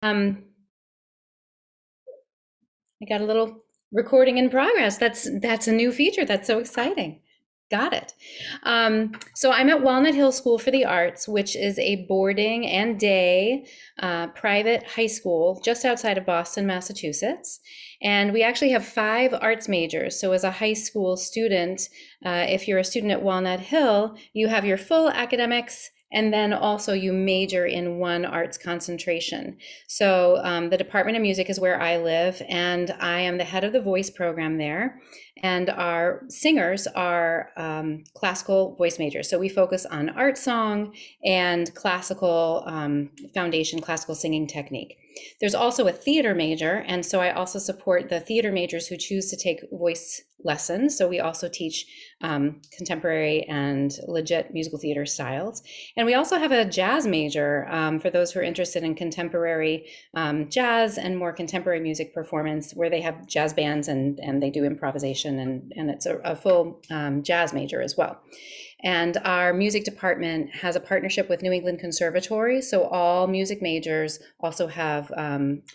Um, I got a little recording in progress. That's a new feature. That's so exciting. Got it. So I'm at Walnut Hill School for the Arts, which is a boarding and day private high school just outside of Boston, Massachusetts. And we actually have 5 arts majors. So as a high school student, if you're a student at Walnut Hill, you have your full academics, and then also you major in one arts concentration. So the Department of Music is where I live, and I am the head of the voice program there. And our singers are classical voice majors. So we focus on art song and classical foundation, classical singing technique. There's also a theater major, and so I also support the theater majors who choose to take voice lessons. So we also teach contemporary and legit musical theater styles. And we also have a jazz major for those who are interested in contemporary jazz and more contemporary music performance, where they have jazz bands and they do improvisation, and it's a full jazz major as well. And our music department has a partnership with New England Conservatory. So all music majors also have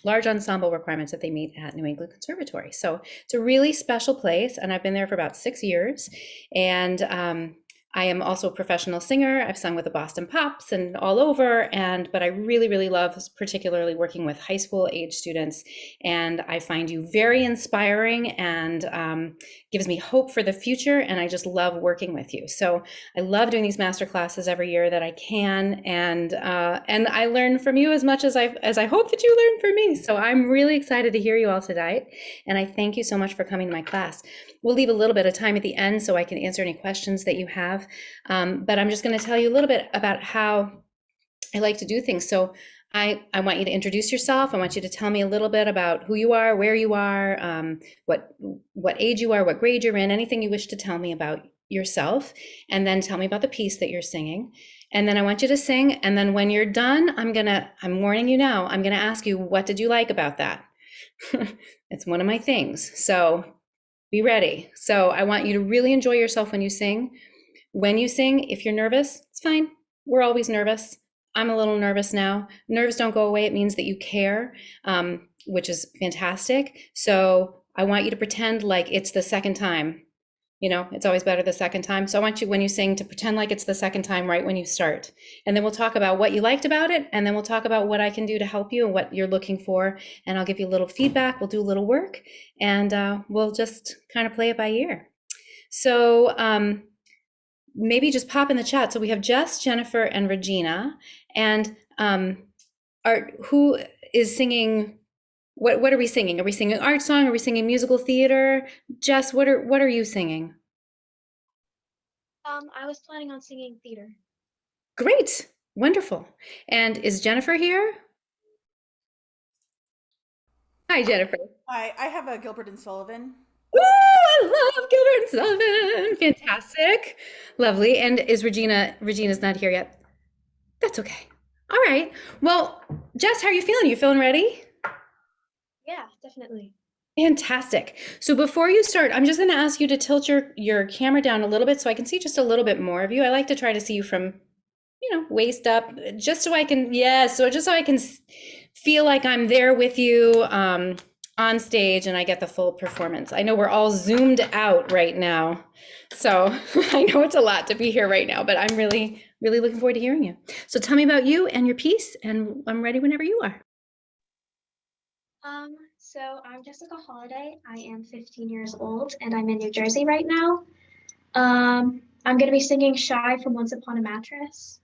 large ensemble requirements that they meet at New England Conservatory. So it's a really special place. And I've been there for about 6 years. And I am also a professional singer. I've sung with the Boston Pops and all over, but I really love particularly working with high school age students. And I find you very inspiring and gives me hope for the future. And I just love working with you. So I love doing these master classes every year that I can. And I learn from you as much as I hope that you learn from me. So I'm really excited to hear you all tonight. And I thank you so much for coming to my class. We'll leave a little bit of time at the end so I can answer any questions that you have. But I'm just going to tell you a little bit about how I like to do things. So I want you to introduce yourself. I want you to tell me a little bit about who you are, where you are, what age you are, what grade you're in, anything you wish to tell me about yourself, and then tell me about the piece that you're singing. And then I want you to sing. And then when you're done, I'm warning you now, I'm going to ask you, what did you like about that? It's one of my things. So be ready. So I want you to really enjoy yourself when you sing. When you sing, if you're nervous, it's fine. We're always nervous. I'm a little nervous now. Nerves don't go away. It means that you care, which is fantastic. So I want you to pretend like it's the second time. You know, it's always better the second time. So I want you, when you sing, to pretend like it's the second time right when you start. And then we'll talk about what you liked about it. And then we'll talk about what I can do to help you and what you're looking for. And I'll give you a little feedback. We'll do a little work, and we'll just kind of play it by ear. So maybe just pop in the chat. So we have Jess, Jennifer, and Regina. And who is singing? What are we singing? Are we singing art song? Are we singing musical theater? Jess, what are you singing? I was planning on singing theater. Great, wonderful. And is Jennifer here? Hi, Jennifer. Hi, I have a Gilbert and Sullivan. Woo, I love Gilbert and Sullivan. Fantastic. Lovely. And is Regina's not here yet? That's okay. All right. Well, Jess, how are you feeling? You feeling ready? Yeah, definitely. Fantastic. So before you start, I'm just going to ask you to tilt your camera down a little bit so I can see just a little bit more of you. I like to try to see you from, waist up, just so I can, just so I can feel like I'm there with you on stage and I get the full performance. I know we're all zoomed out right now, so I know it's a lot to be here right now, but I'm really looking forward to hearing you. So tell me about you and your piece, and I'm ready whenever you are. So I'm Jessica Holiday. I am 15 years old and I'm in New Jersey right now. I'm going to be singing Shy from Once Upon a Mattress.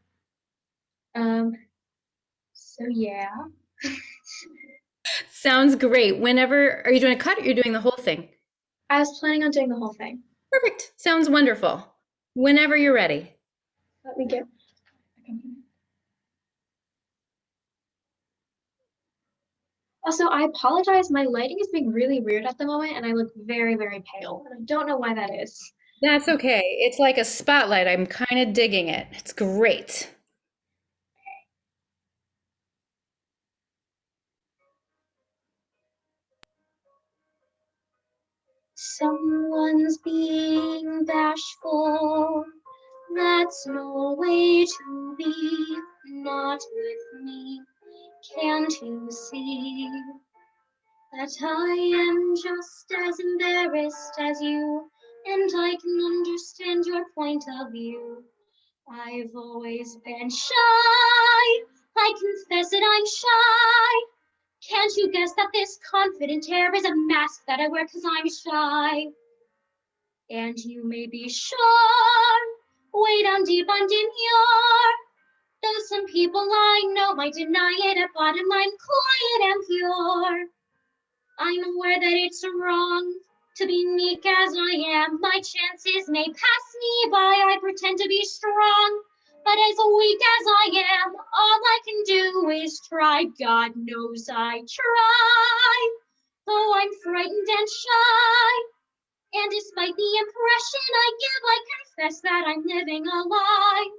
So yeah. Sounds great. Whenever, are you doing a cut or you're doing the whole thing? I was planning on doing the whole thing. Perfect. Sounds wonderful. Whenever you're ready. Let me get. Also, I apologize. My lighting is being really weird at the moment, and I look very pale. And I don't know why that is. That's okay. It's like a spotlight. I'm kind of digging it. It's great. Someone's being bashful. That's no way to be. Not with me. Can't you see that I am just as embarrassed as you, and I can understand your point of view. I've always been shy. I confess that I'm shy. Can't you guess that this confident air is a mask that I wear 'cause I'm shy? And you may be sure, way down deep I'm demure. Though some people I know might deny it, at bottom I'm quiet and pure. I'm aware that it's wrong to be meek as I am. My chances may pass me by. I pretend to be strong, but as weak as I am, all I can do is try. God knows I try, though I'm frightened and shy. And despite the impression I give, I confess that I'm living a lie.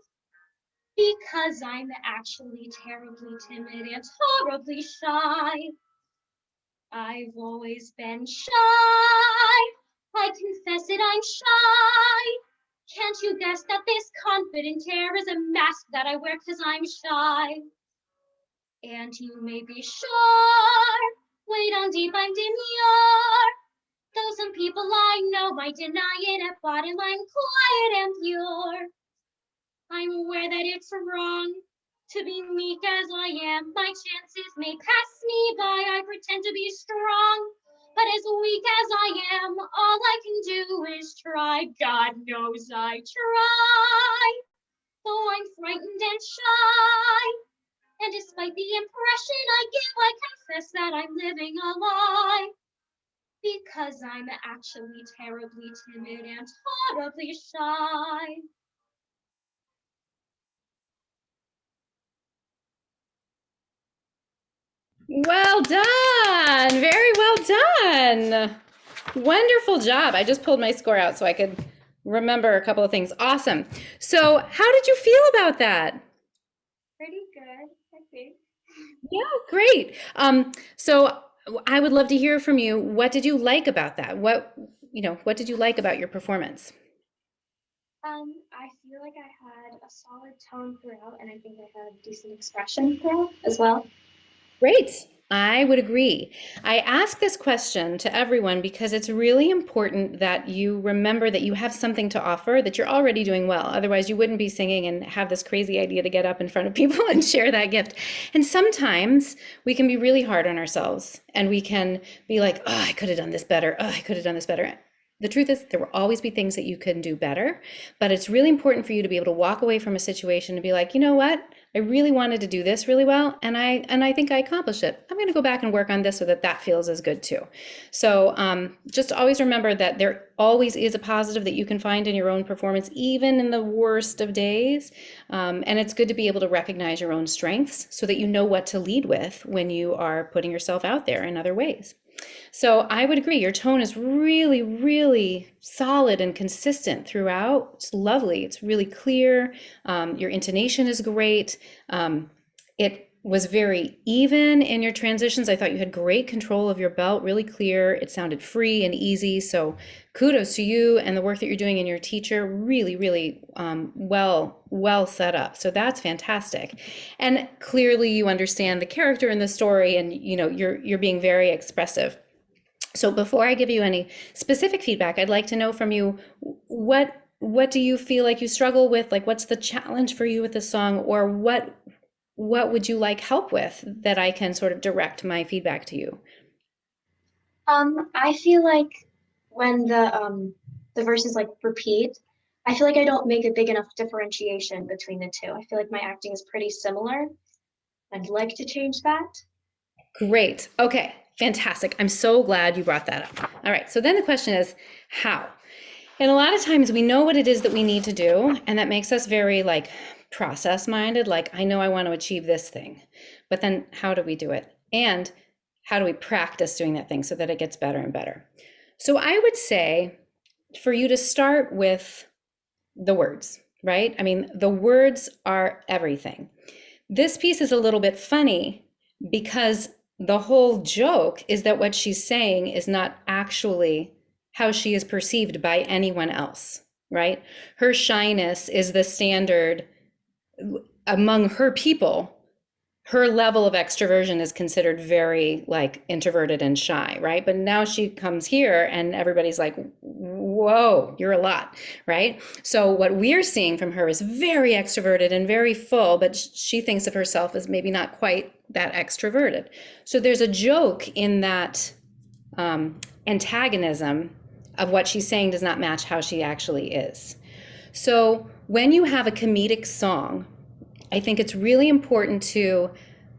Because I'm actually terribly timid and horribly shy. I've always been shy. I confess it, I'm shy. Can't you guess that this confident air is a mask that I wear 'cause I'm shy? And you may be sure, way down deep I'm demure. Though some people I know might deny it, at bottom I'm quiet and pure. I'm aware that it's wrong to be meek as I am. My chances may pass me by. I pretend to be strong, but as weak as I am, all I can do is try. God knows I try, though I'm frightened and shy. And despite the impression I give, I confess that I'm living a lie. Because I'm actually terribly timid and horribly shy. Well done. Very well done. Wonderful job. I just pulled my score out so I could remember a couple of things. Awesome. So, how did you feel about that? Pretty good, I think. Yeah, great. So I would love to hear from you. What did you like about that? What did you like about your performance? I feel like I had a solid tone throughout, and I think I had decent expression throughout as well. Great. I would agree. I ask this question to everyone because it's really important that you remember that you have something to offer, that you're already doing well. Otherwise, you wouldn't be singing and have this crazy idea to get up in front of people and share that gift. And sometimes we can be really hard on ourselves and we can be like, oh, I could have done this better. Oh, I could have done this better. The truth is, there will always be things that you can do better, but it's really important for you to be able to walk away from a situation and be like, you know what? I really wanted to do this really well, and I think I accomplished it. I'm going to go back and work on this so that that feels as good too. So just always remember that there always is a positive that you can find in your own performance, even in the worst of days. And it's good to be able to recognize your own strengths so that you know what to lead with when you are putting yourself out there in other ways. So I would agree, your tone is really, really solid and consistent throughout. It's lovely. It's really clear. Your intonation is great. It was very even in your transitions. I thought you had great control of your belt, really clear. It sounded free and easy. So kudos to you and the work that you're doing in your teacher. Really, really well set up. So that's fantastic. And clearly you understand the character in the story, and you're being very expressive. So before I give you any specific feedback, I'd like to know from you, what do you feel like you struggle with? Like, what's the challenge for you with the song, or what would you like help with that I can sort of direct my feedback to you? I feel like when the verses like repeat, I feel like I don't make a big enough differentiation between the two. I feel like my acting is pretty similar. I'd like to change that. Great. Okay, fantastic. I'm so glad you brought that up. All right, so then the question is, how? And a lot of times we know what it is that we need to do, and that makes us very like process minded, like I know I want to achieve this thing, but then how do we do it? And how do we practice doing that thing so that it gets better and better? So I would say for you to start with the words, right? I mean, the words are everything. This piece is a little bit funny because the whole joke is that what she's saying is not actually how she is perceived by anyone else, right? Her shyness is the standard among her people her level of extroversion is considered very like introverted and shy, right? But now she comes here and everybody's like, whoa, you're a lot, right? So what we're seeing from her is very extroverted and very full, but she thinks of herself as maybe not quite that extroverted. So there's a joke in that antagonism of what she's saying does not match how she actually is. So when you have a comedic song, I think it's really important to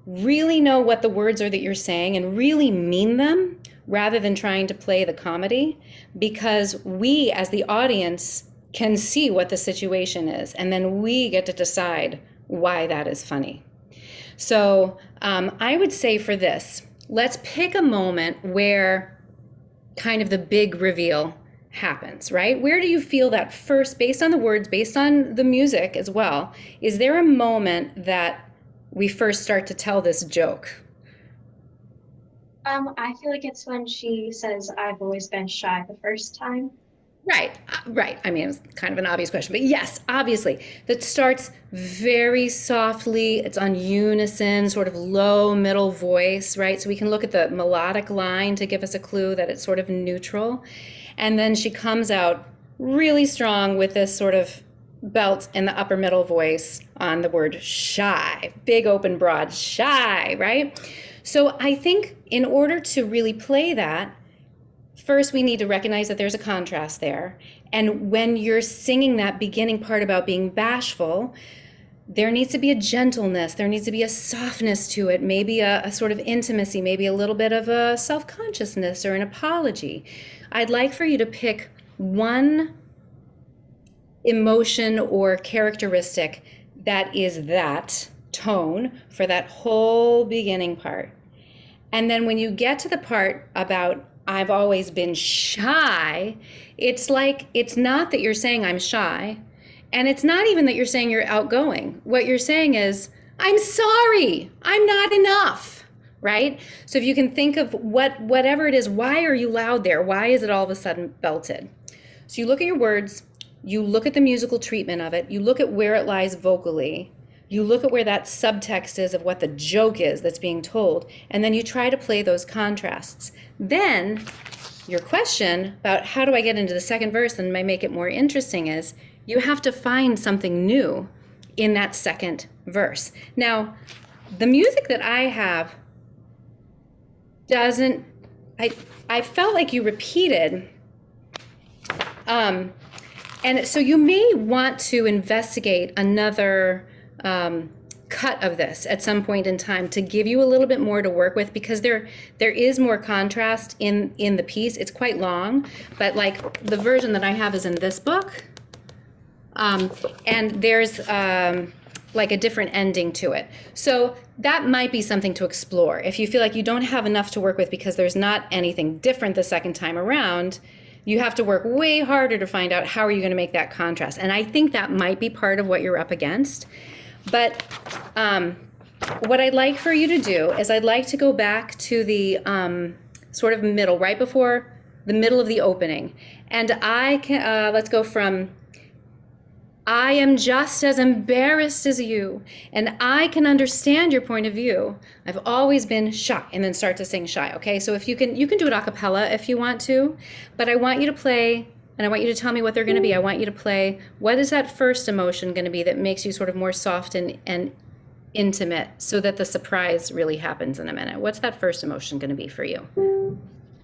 really know what the words are that you're saying and really mean them rather than trying to play the comedy, because we as the audience can see what the situation is and then we get to decide why that is funny. So I would say for this, let's pick a moment where kind of the big reveal happens, right? Where do you feel that first, based on the words, based on the music as well, is there a moment that we first start to tell this joke? I feel like it's when she says, "I've always been shy" the first time. Right, right. I mean, it's kind of an obvious question, but yes, obviously. That starts very softly. It's on unison, sort of low middle voice, right? So we can look at the melodic line to give us a clue that it's sort of neutral. And then she comes out really strong with this sort of belt in the upper middle voice on the word shy, big open broad shy, right? So I think in order to really play that, first we need to recognize that there's a contrast there. And when you're singing that beginning part about being bashful, there needs to be a gentleness, there needs to be a softness to it, maybe a sort of intimacy, maybe a little bit of a self-consciousness or an apology. I'd like for you to pick one emotion or characteristic that is that tone for that whole beginning part. And then when you get to the part about I've always been shy, it's like, it's not that you're saying I'm shy, and it's not even that you're saying you're outgoing. What you're saying is, I'm sorry, I'm not enough, right? So if you can think of whatever it is, why are you loud there? Why is it all of a sudden belted? So you look at your words, you look at the musical treatment of it, you look at where it lies vocally, you look at where that subtext is of what the joke is that's being told, and then you try to play those contrasts. Then your question about how do I get into the second verse and might make it more interesting is you have to find something new in that second verse. Now, the music that I have doesn't, I felt like you repeated, and so you may want to investigate another cut of this at some point in time to give you a little bit more to work with, because there is more contrast in the piece. It's quite long, but like the version that I have is in this book, and there's like a different ending to it. So that might be something to explore. If you feel like you don't have enough to work with because there's not anything different the second time around, you have to work way harder to find out how are you going to make that contrast. And I think that might be part of what you're up against. But what I'd like for you to do is I'd like to go back to the sort of middle, right before the middle of the opening. And I can, let's go from, I am just as embarrassed as you, and I can understand your point of view. I've always been shy, and then start to sing shy, okay? So if you can do it a cappella if you want to, but I want you to play, and I want you to tell me what they're gonna be. I want you to play, what is that first emotion gonna be that makes you sort of more soft and intimate so that the surprise really happens in a minute? What's that first emotion gonna be for you?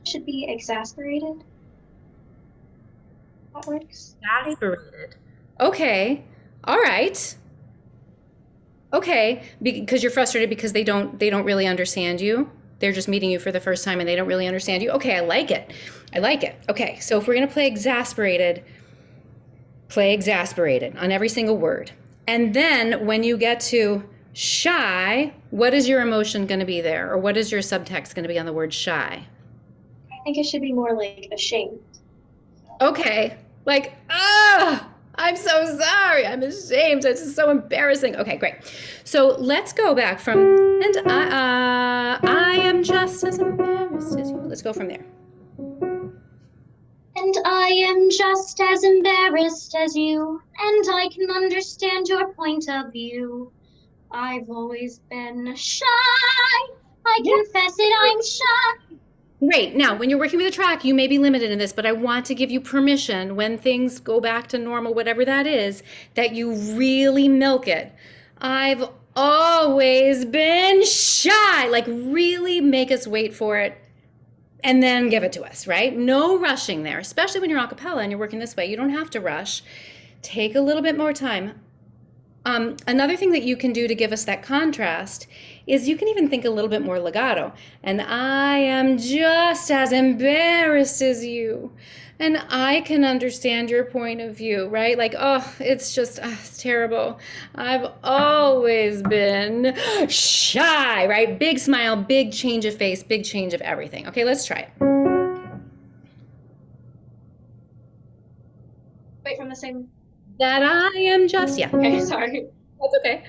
Should be exasperated. That works. Exasperated. Okay, all right. Okay, because you're frustrated because they don't really understand you. They're just meeting you for the first time and they don't really understand you. Okay, I like it. I like it. Okay, so if we're gonna play exasperated on every single word. And then when you get to shy, what is your emotion gonna be there? Or what is your subtext gonna be on the word shy? I think it should be more like ashamed. Okay, like, I'm so sorry, I'm ashamed, this is so embarrassing. Okay, great. So let's go back from, and I am just as embarrassed as you. Let's go from there. And I am just as embarrassed as you, and I can understand your point of view. I've always been shy. I confess it, I'm shy. Great. Now, when you're working with a track, you may be limited in this, but I want to give you permission when things go back to normal, whatever that is, that you really milk it. I've always been shy. Like, really make us wait for it and then give it to us, right? No rushing there, especially when you're a cappella and you're working this way. You don't have to rush. Take a little bit more time. Another thing that you can do to give us that contrast is you can even think a little bit more legato. And I am just as embarrassed as you. And I can understand your point of view, right? Like, oh, it's just, it's terrible. I've always been shy, right? Big smile, big change of face, big change of everything. Okay, let's try it. Wait, from the same. That I am just, yeah. Okay, sorry. That's okay.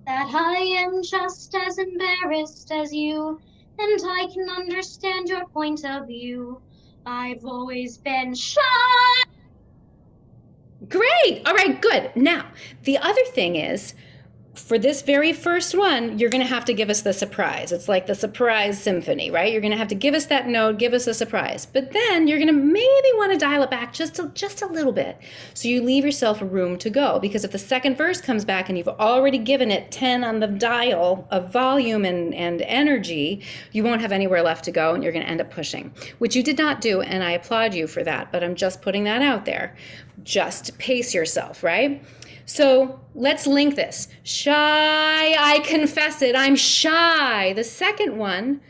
That I am just as embarrassed as you, and I can understand your point of view. I've always been shy. Great. All right, good. Now, the other thing is, for this very first one, you're going to have to give us the surprise. It's like the Surprise Symphony, right? You're going to have to give us that note, give us a surprise. But then you're going to maybe want to dial it back just a little bit. So you leave yourself room to go. Because if the second verse comes back and you've already given it 10 on the dial of volume and energy, you won't have anywhere left to go and you're going to end up pushing, which you did not do. And I applaud you for that. But I'm just putting that out there. Just pace yourself, right? So let's link this. Shy, I confess it, I'm shy. The second one,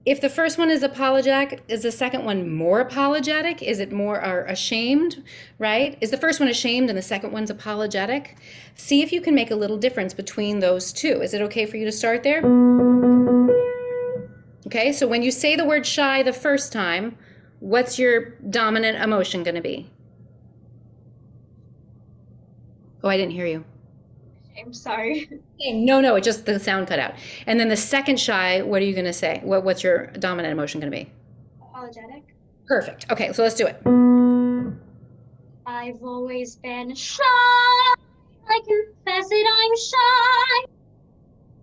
if the first one is apologetic, is the second one more apologetic? Is it more ashamed, right? Is the first one ashamed and the second one's apologetic? See if you can make a little difference between those two. Is it okay for you to start there? Okay, so when you say the word shy the first time, what's your dominant emotion going to be? Oh, I didn't hear you. I'm sorry. No, it just the sound cut out. And then the second shy, what are you going to say? What's your dominant emotion going to be? Apologetic. Perfect. Okay, so let's do it. I've always been shy. I confess it, I'm shy.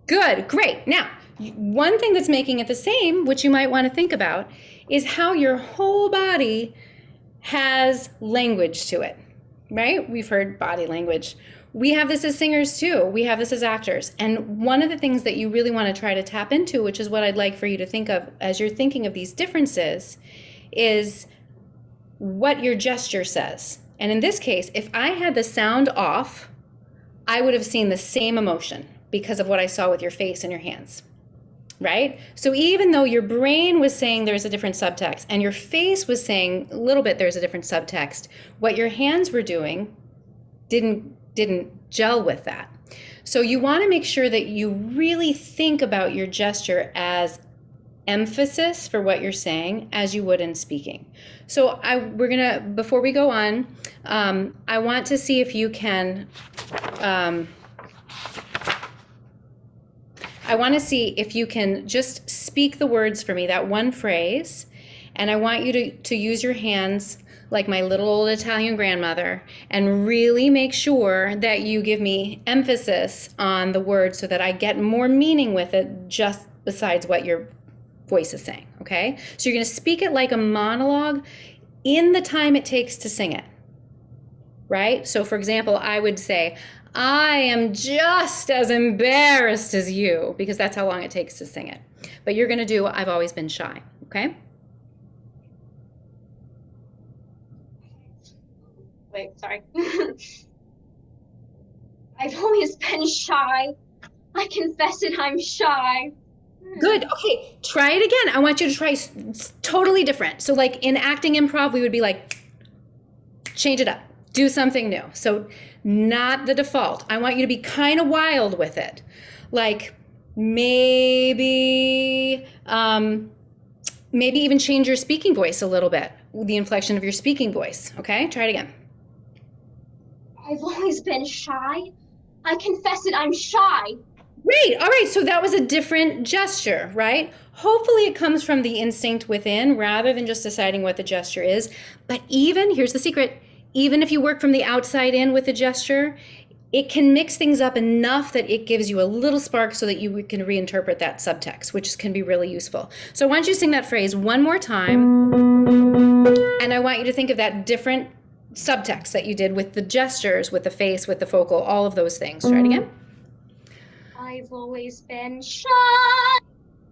Good, great. Now, one thing that's making it the same, which you might want to think about, is how your whole body has language to it. Right? We've heard body language. We have this as singers too. We have this as actors. And one of the things that you really want to try to tap into, which is what I'd like for you to think of as you're thinking of these differences, is what your gesture says. And in this case, if I had the sound off, I would have seen the same emotion because of what I saw with your face and your hands. Right? So even though your brain was saying there's a different subtext and your face was saying a little bit there's a different subtext, what your hands were doing didn't gel with that. So you want to make sure that you really think about your gesture as emphasis for what you're saying as you would in speaking. So we're gonna, before we go on, I want to see if you can I want to see if you can just speak the words for me, that one phrase, and I want you to use your hands like my little old Italian grandmother and really make sure that you give me emphasis on the word so that I get more meaning with it just besides what your voice is saying, okay? So you're going to speak it like a monologue in the time it takes to sing it, right? So for example, I would say, I am just as embarrassed as you, because that's how long it takes to sing it. But you're going to do, I've always been shy, okay? Wait, sorry. I've always been shy. I confess it, I'm shy. Good. Okay, try it again. I want you to try totally different. So like in acting improv, we would be like, change it up. Do something new. So not the default. I want you to be kind of wild with it. Like maybe even change your speaking voice a little bit, the inflection of your speaking voice. Okay, try it again. I've always been shy. I confess it, I'm shy. Great. All right. So that was a different gesture, right? Hopefully it comes from the instinct within rather than just deciding what the gesture is. But even, here's the secret, even if you work from the outside in with the gesture, it can mix things up enough that it gives you a little spark so that you can reinterpret that subtext, which can be really useful. So why don't you sing that phrase one more time, and I want you to think of that different subtext that you did with the gestures, with the face, with the focal, all of those things. Try it again. I've always been shy.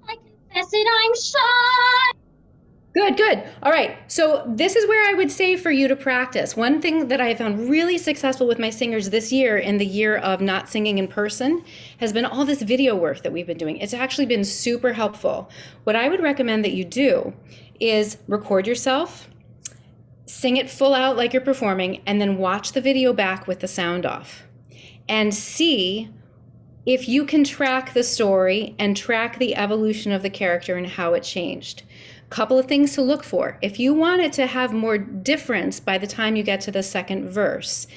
I confess it, I'm shy. Good, good. All right. So this is where I would say for you to practice. One thing that I found really successful with my singers this year, in the year of not singing in person, has been all this video work that we've been doing. It's actually been super helpful. What I would recommend that you do is record yourself, sing it full out like you're performing, and then watch the video back with the sound off and see if you can track the story and track the evolution of the character and how it changed. Couple of things to look for. If you want it to have more difference by the time you get to the second verse,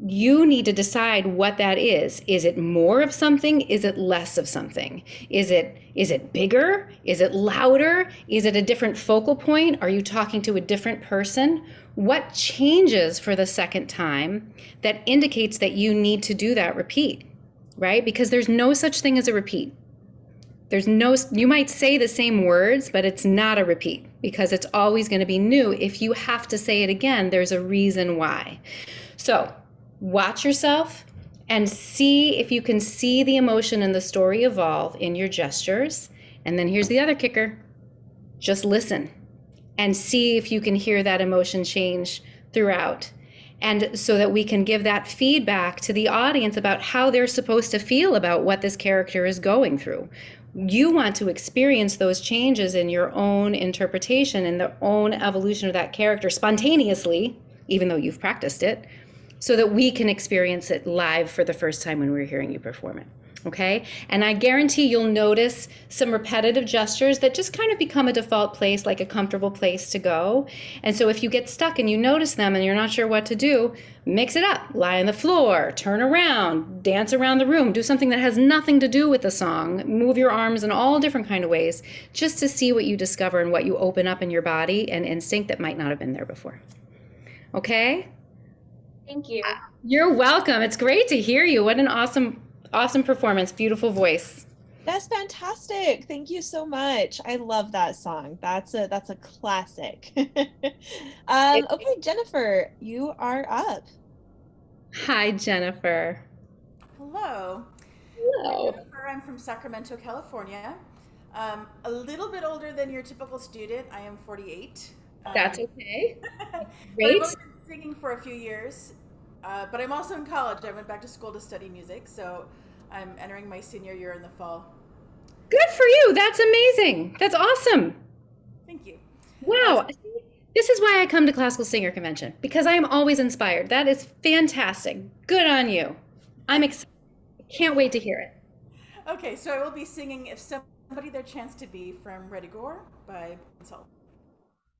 you need to decide what that is. Is it more of something? Is it less of something? Is it bigger? Is it louder? Is it a different focal point? Are you talking to a different person? What changes for the second time that indicates that you need to do that repeat, right? Because there's no such thing as a repeat. You might say the same words, but it's not a repeat because it's always going to be new. If you have to say it again, there's a reason why. So watch yourself and see if you can see the emotion and the story evolve in your gestures. And then here's the other kicker. Just listen and see if you can hear that emotion change throughout. And so that we can give that feedback to the audience about how they're supposed to feel about what this character is going through. You want to experience those changes in your own interpretation and the own evolution of that character spontaneously, even though you've practiced it, so that we can experience it live for the first time when we're hearing you perform it. Okay? And I guarantee you'll notice some repetitive gestures that just kind of become a default place, like a comfortable place to go. And so if you get stuck and you notice them and you're not sure what to do, mix it up. Lie on the floor, turn around, dance around the room, do something that has nothing to do with the song, move your arms in all different kind of ways, just to see what you discover and what you open up in your body and instinct that might not have been there before. Okay? Thank you. You're welcome. It's great to hear you. What an awesome performance. Beautiful voice. That's fantastic. Thank you so much. I love that song. That's a classic. Okay, Jennifer, you are up. Hi, Jennifer. Hello. Hello. I'm Jennifer. I'm from Sacramento, California. A little bit older than your typical student. I am 48. That's okay. But I've Great. only been singing for a few years. But I'm also in college. I went back to school to study music, so I'm entering my senior year in the fall. Good for you. That's amazing. That's awesome. Thank you. Wow. This is why I come to Classical Singer Convention, because I am always inspired. That is fantastic. Good on you. I'm excited. Can't wait to hear it. Okay, so I will be singing If Somebody Their Chance to Be from Redigore by Consult.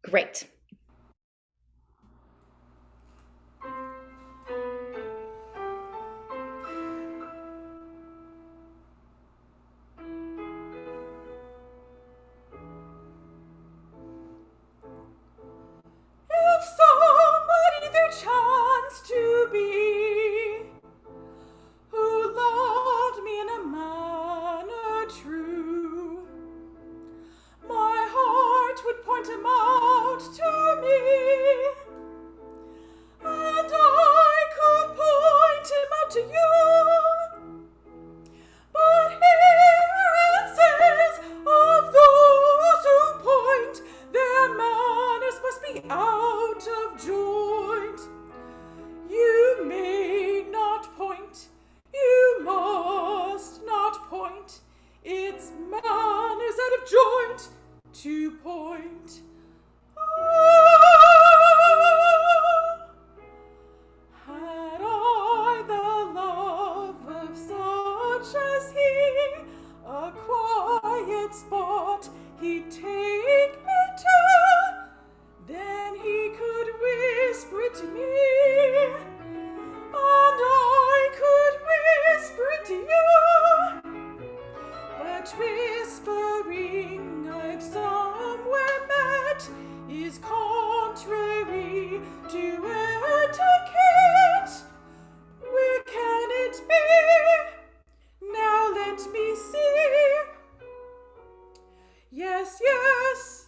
Great. If somebody their chance to be, who loved me in a manner true, my heart would point him out to me, and I could point him out to you. But here it says, of those who point, their manners must be out of joint. You may not point, you must not point. It's manners out of joint to point. Oh, had I the love of such as he, a quiet spot he'd take me to, then he could whisper it to me, and I could whisper it to you. But whispering I've somewhere met is contrary to etiquette. Yes, yes,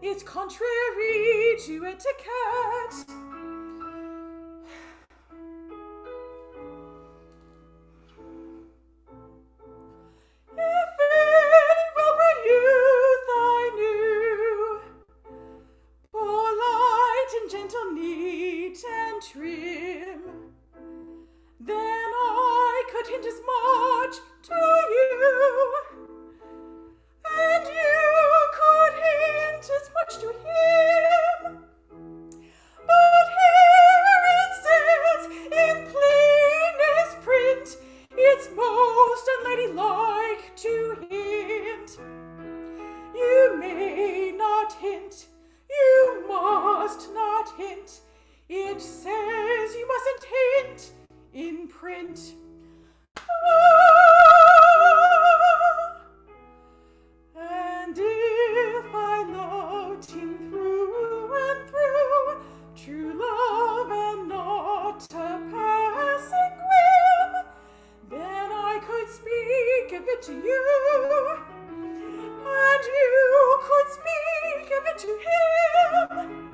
it's contrary to etiquette. If any well-bred youth I knew, polite and gentle, neat and trim, then I could hint as much to you, and you could hint as much to him. But here it says in plainest print, it's most unladylike to hint. You may not hint, you must not hint. It says you mustn't hint in print. And if I loved him through and through, true love and not a passing whim, then I could speak of it to you, and you could speak of it to him.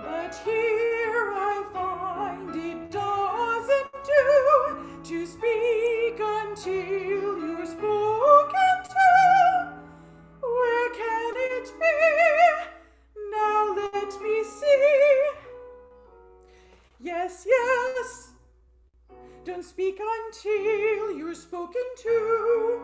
But here I find it doesn't do to speak until you're spoken to. Where can it be? Now let me see. Yes, yes, don't speak until you're spoken to.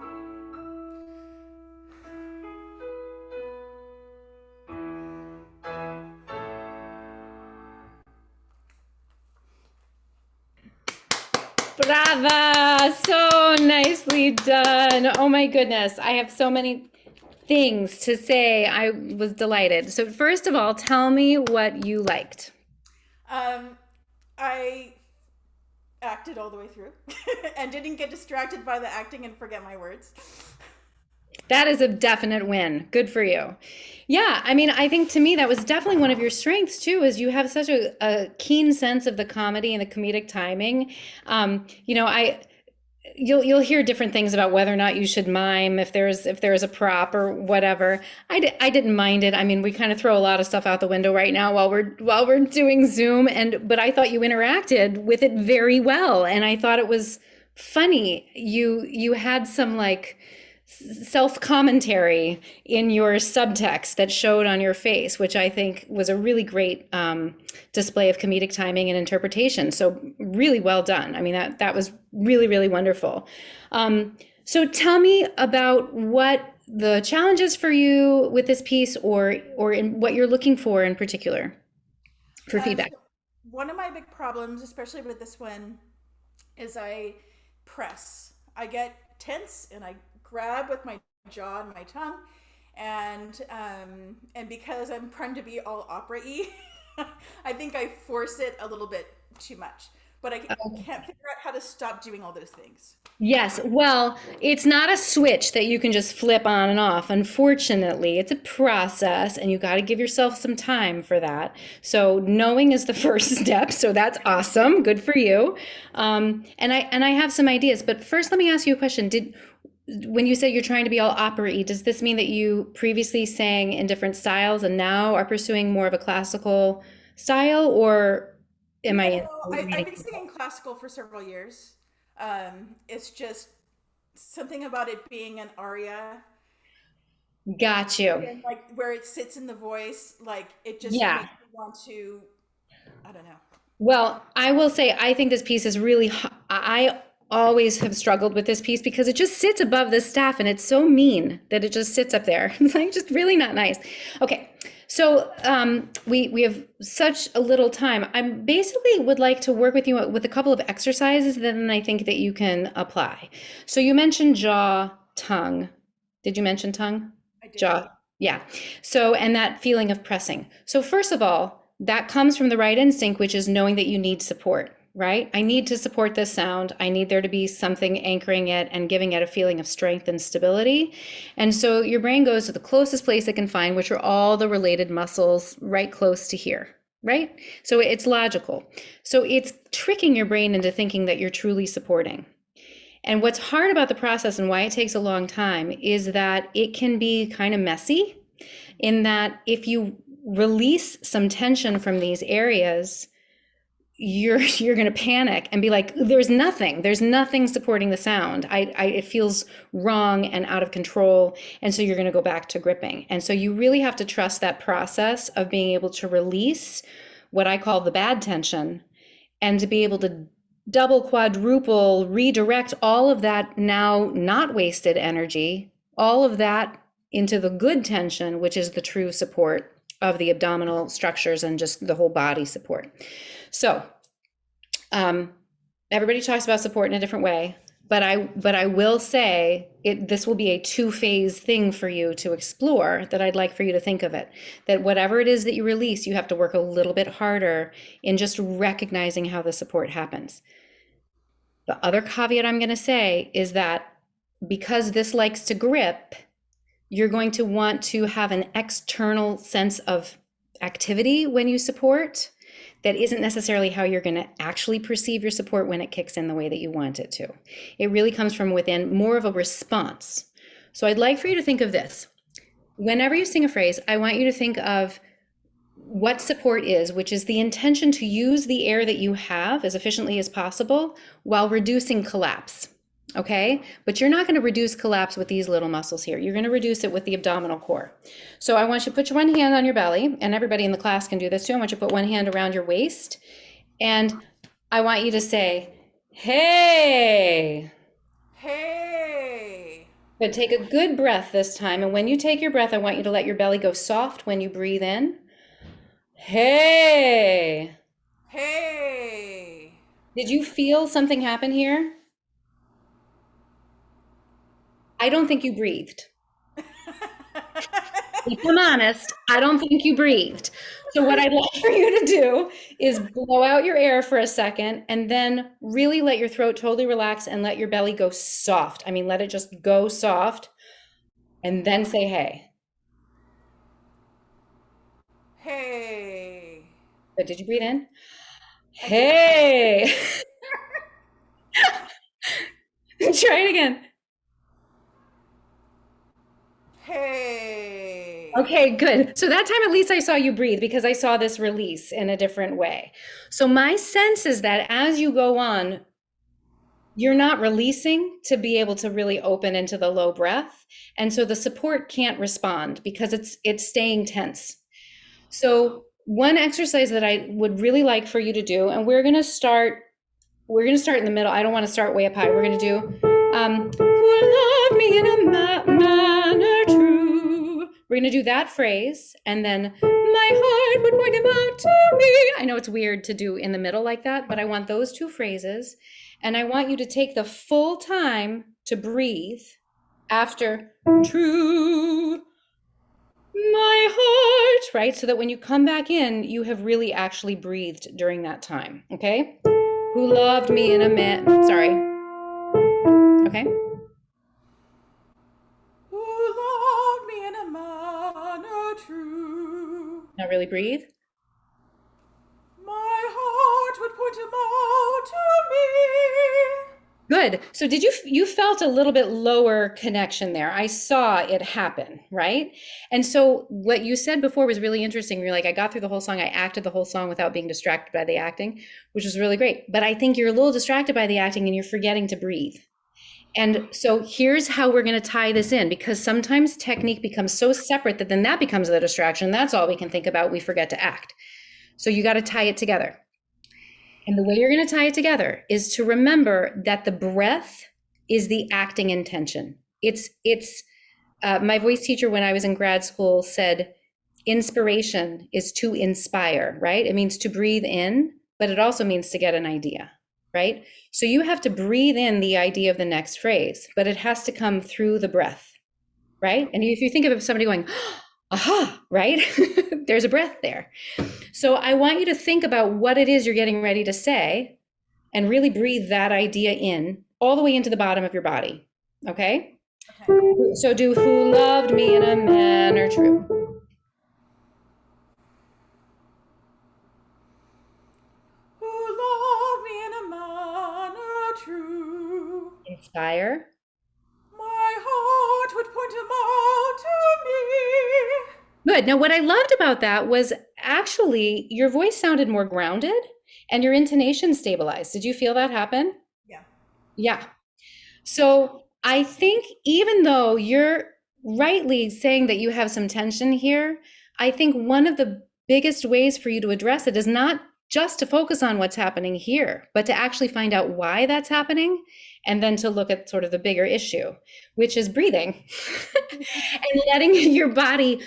Brava! So nicely done. Oh my goodness. I have so many things to say. I was delighted. So first of all, tell me what you liked. I acted all the way through and didn't get distracted by the acting and forget my words. That is a definite win. Good for you. Yeah, I mean, I think to me that was definitely one of your strengths too, is you have such a keen sense of the comedy and the comedic timing. You know, you'll hear different things about whether or not you should mime if there's a prop or whatever. I didn't mind it. I mean, we kind of throw a lot of stuff out the window right now while we're doing Zoom, but I thought you interacted with it very well, and I thought it was funny. You had some like self-commentary in your subtext that showed on your face, which I think was a really great display of comedic timing and interpretation. So really well done. I mean, that was really, really wonderful. So tell me about what the challenge is for you with this piece, or in what you're looking for in particular for feedback. So one of my big problems, especially with this one, is I press. I get tense and I grab with my jaw and my tongue, and because I'm prone to be all opera-y, I think I force it a little bit too much. But I can't figure out how to stop doing all those things. Yes, well, it's not a switch that you can just flip on and off. Unfortunately, it's a process, and you got to give yourself some time for that. So knowing is the first step. So that's awesome. Good for you. And I have some ideas. But first, let me ask you a question. When you said you're trying to be all opera-y, does this mean that you previously sang in different styles and now are pursuing more of a classical style, or am I? I've been singing classical for several years. It's just something about it being an aria. Got you. And like where it sits in the voice, like it just Yeah. makes me want to, I don't know. Well, I will say, I think this piece is really, I always have struggled with this piece because it just sits above the staff and it's so mean that it just sits up there. It's like just really not nice. Okay, so we have such a little time. I basically would like to work with you with a couple of exercises that then I think that you can apply. So you mentioned jaw, tongue. Did you mention tongue? I did. Jaw, yeah. So, and that feeling of pressing. So first of all, that comes from the right instinct, which is knowing that you need support. Right? I need to support this sound. I need there to be something anchoring it and giving it a feeling of strength and stability. And so your brain goes to the closest place it can find, which are all the related muscles right close to here, right? So it's logical. So it's tricking your brain into thinking that you're truly supporting. And what's hard about the process and why it takes a long time is that it can be kind of messy, in that if you release some tension from these areas, you're going to panic and be like, there's nothing supporting the sound. It feels wrong and out of control. And so you're going to go back to gripping. And so you really have to trust that process of being able to release what I call the bad tension, and to be able to double, quadruple, redirect all of that now not wasted energy, all of that into the good tension, which is the true support of the abdominal structures and just the whole body support. So everybody talks about support in a different way, but I will say this will be a two-phase thing for you to explore, that I'd like for you to think of it, that whatever it is that you release, you have to work a little bit harder in just recognizing how the support happens. The other caveat I'm going to say is that because this likes to grip, you're going to want to have an external sense of activity when you support. That isn't necessarily how you're going to actually perceive your support when it kicks in the way that you want it to. It really comes from within, more of a response. So I'd like for you to think of this. Whenever you sing a phrase, I want you to think of what support is, which is the intention to use the air that you have as efficiently as possible while reducing collapse. Okay, but you're not going to reduce collapse with these little muscles here. You're going to reduce it with the abdominal core. So I want you to put your one hand on your belly, and everybody in the class can do this too. I want you to put one hand around your waist, and I want you to say, hey. Hey. But take a good breath this time. And when you take your breath, I want you to let your belly go soft when you breathe in. Hey. Hey. Did you feel something happen here? I don't think you breathed. If I'm honest, I don't think you breathed. So what I'd like for you to do is blow out your air for a second, and then really let your throat totally relax and let your belly go soft. I mean, let it just go soft, and then say hey. Hey. But did you breathe in? Hey. Try it again. Hey. Okay, good. So that time at least I saw you breathe, because I saw this release in a different way. So my sense is that as you go on, you're not releasing to be able to really open into the low breath. And so the support can't respond because it's staying tense. So one exercise that I would really like for you to do, and we're going to start in the middle. I don't want to start way up high. We're going to do, who love me in a manner true. We're going to do that phrase, and then my heart would point him out to me. I know it's weird to do in the middle like that, but I want those two phrases. And I want you to take the full time to breathe after true, my heart, right? So that when you come back in, you have really actually breathed during that time, okay? Who loved me in a man, sorry. Okay. Who loved me in a manner true. Now really breathe. My heart would point him out to me. Good. So did you felt a little bit lower connection there. I saw it happen, right? And so what you said before was really interesting. You're like, I got through the whole song. I acted the whole song without being distracted by the acting, which was really great. But I think you're a little distracted by the acting and you're forgetting to breathe. And so here's how we're going to tie this in, because sometimes technique becomes so separate that then that becomes the distraction. That's all we can think about. We forget to act. So you got to tie it together. And the way you're going to tie it together is to remember that the breath is the acting intention. It's my voice teacher when I was in grad school said, inspiration is to inspire, right? It means to breathe in, but it also means to get an idea, right? So you have to breathe in the idea of the next phrase, but it has to come through the breath, right? And if you think of somebody going, aha, right? There's a breath there. So I want you to think about what it is you're getting ready to say and really breathe that idea in all the way into the bottom of your body. Okay? Okay. So do who loved me in a manner true. Who loved me in a manner true. Inspire. My heart would point them all to me. Good. Now, what I loved about that was actually your voice sounded more grounded and your intonation stabilized. Did you feel that happen? Yeah. Yeah. So I think even though you're rightly saying that you have some tension here, I think one of the biggest ways for you to address it is not just to focus on what's happening here, but to actually find out why that's happening and then to look at sort of the bigger issue, which is breathing and letting your body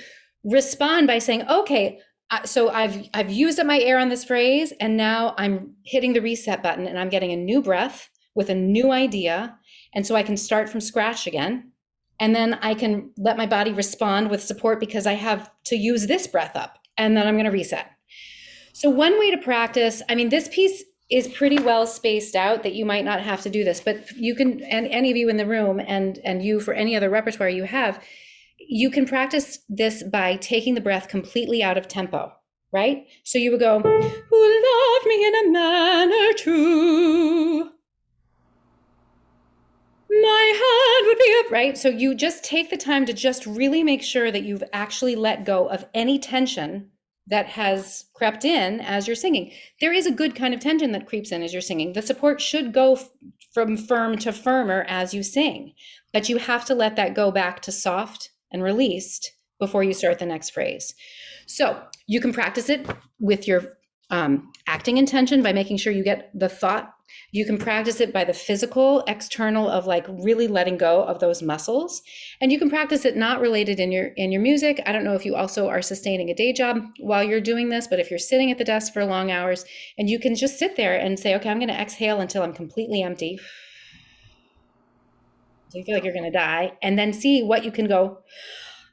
respond by saying, okay, so I've used up my air on this phrase and now I'm hitting the reset button and I'm getting a new breath with a new idea. And so I can start from scratch again. And then I can let my body respond with support because I have to use this breath up. And then I'm going to reset. So one way to practice, I mean, this piece is pretty well spaced out that you might not have to do this, but you can, and any of you in the room and you for any other repertoire you have, you can practice this by taking the breath completely out of tempo, right? So you would go, who loved me in a manner true. My hand would be up, right? So you just take the time to just really make sure that you've actually let go of any tension that has crept in as you're singing. There is a good kind of tension that creeps in as you're singing. The support should go from firm to firmer as you sing, but you have to let that go back to soft and released before you start the next phrase. So you can practice it with your acting intention by making sure you get the thought. You can practice it by the physical external of like really letting go of those muscles. And you can practice it not related in your music. I don't know if you also are sustaining a day job while you're doing this, but if you're sitting at the desk for long hours and you can just sit there and say, okay, I'm going to exhale until I'm completely empty. So you feel like you're going to die, and then see what you can go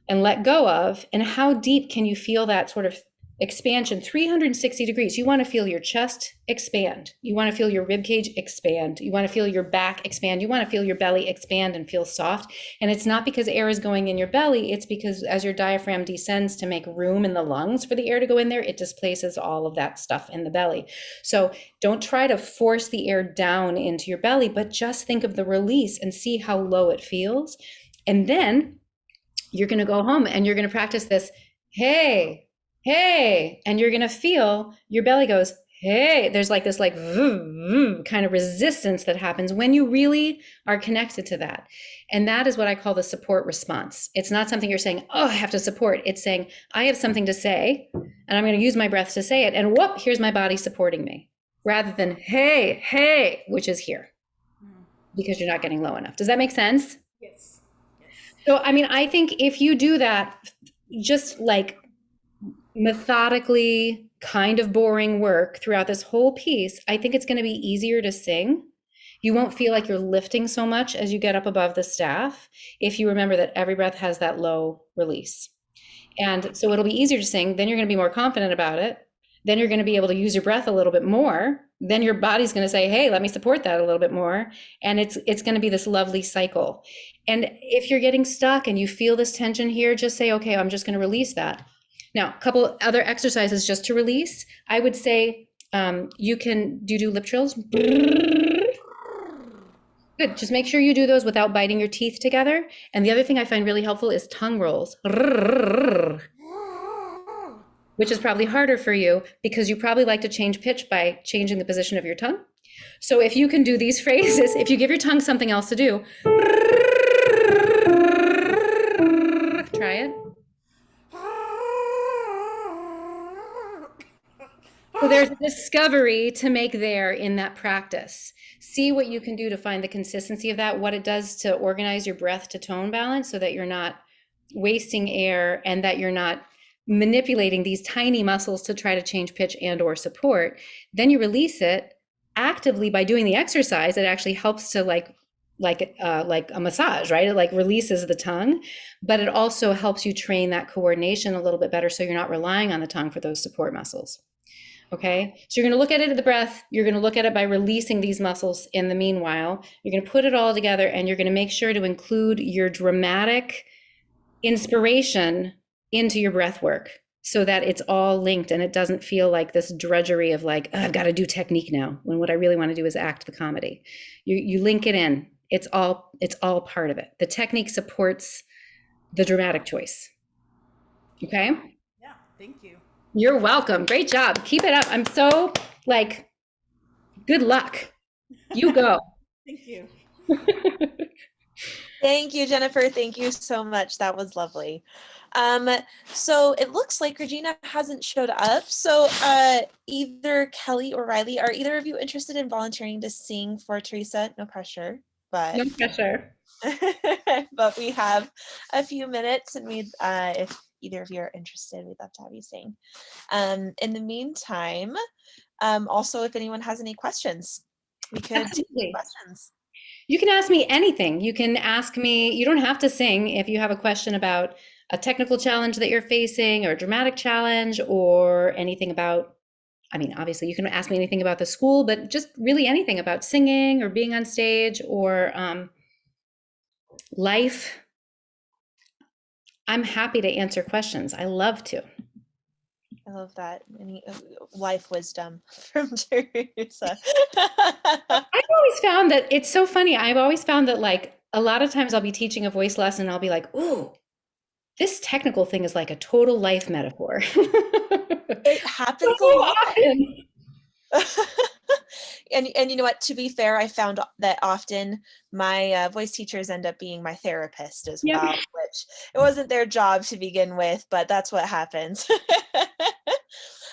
and let go of, and how deep can you feel that sort of expansion, 360 degrees. You want to feel your chest expand. You want to feel your rib cage expand. You want to feel your back expand. You want to feel your belly expand and feel soft. And it's not because air is going in your belly. It's because as your diaphragm descends to make room in the lungs for the air to go in there, it displaces all of that stuff in the belly. So don't try to force the air down into your belly, but just think of the release and see how low it feels. And then you're going to go home and you're going to practice this, hey, hey, and you're going to feel your belly goes, hey. There's like this like vroom, vroom kind of resistance that happens when you really are connected to that. And that is what I call the support response. It's not something you're saying, oh, I have to support. It's saying, I have something to say, and I'm going to use my breath to say it. And whoop, here's my body supporting me, rather than, hey, hey, which is here, because you're not getting low enough. Does that make sense? Yes. So, I mean, I think if you do that, just like methodically, kind of boring work throughout this whole piece, I think it's going to be easier to sing. You won't feel like you're lifting so much as you get up above the staff if you remember that every breath has that low release. And so it'll be easier to sing. Then you're going to be more confident about it. Then you're going to be able to use your breath a little bit more. Then your body's going to say, hey, let me support that a little bit more. And it's going to be this lovely cycle. And if you're getting stuck and you feel this tension here, just say, okay, I'm just going to release that. Now, a couple other exercises just to release. I would say you can do lip trills. Good. Just make sure you do those without biting your teeth together. And the other thing I find really helpful is tongue rolls, which is probably harder for you because you probably like to change pitch by changing the position of your tongue. So if you can do these phrases, if you give your tongue something else to do, try it. So there's a discovery to make there in that practice. See what you can do to find the consistency of that, what it does to organize your breath to tone balance so that you're not wasting air and that you're not manipulating these tiny muscles to try to change pitch and or support. Then you release it actively by doing the exercise. It actually helps to like a massage, right? It like releases the tongue, but it also helps you train that coordination a little bit better so you're not relying on the tongue for those support muscles. Okay, so you're going to look at it at the breath. You're going to look at it by releasing these muscles in the meanwhile. You're going to put it all together and you're going to make sure to include your dramatic inspiration into your breath work so that it's all linked and it doesn't feel like this drudgery of like, oh, I've got to do technique now, when what I really want to do is act the comedy. You link it in It's all part of it. The technique supports the dramatic choice. Okay? Yeah, thank you. You're welcome. Great job. Keep it up. I'm so like, good luck. You go. Thank you. Thank you, Jennifer. Thank you so much. That was lovely. So it looks like Regina hasn't showed up. So either Kelly or Riley, are either of you interested in volunteering to sing for Teresa? No pressure, but No pressure. but we have a few minutes, and we if either of you are interested, we'd love to have you sing. In the meantime, also if anyone has any questions, we could take questions. You can ask me anything. You can ask me, you don't have to sing if you have a question about a technical challenge that you're facing or a dramatic challenge or anything about, I mean, obviously you can ask me anything about the school, but just really anything about singing or being on stage or life. I'm happy to answer questions. I love to. I love that. Any life wisdom from Teresa. I've always found that it's so funny. I've always found that like a lot of times I'll be teaching a voice lesson and I'll be like, ooh, this technical thing is like a total life metaphor. It happens so a lot. often. And you know what, to be fair, I found that often my voice teachers end up being my therapist as well, which it wasn't their job to begin with, but that's what happens.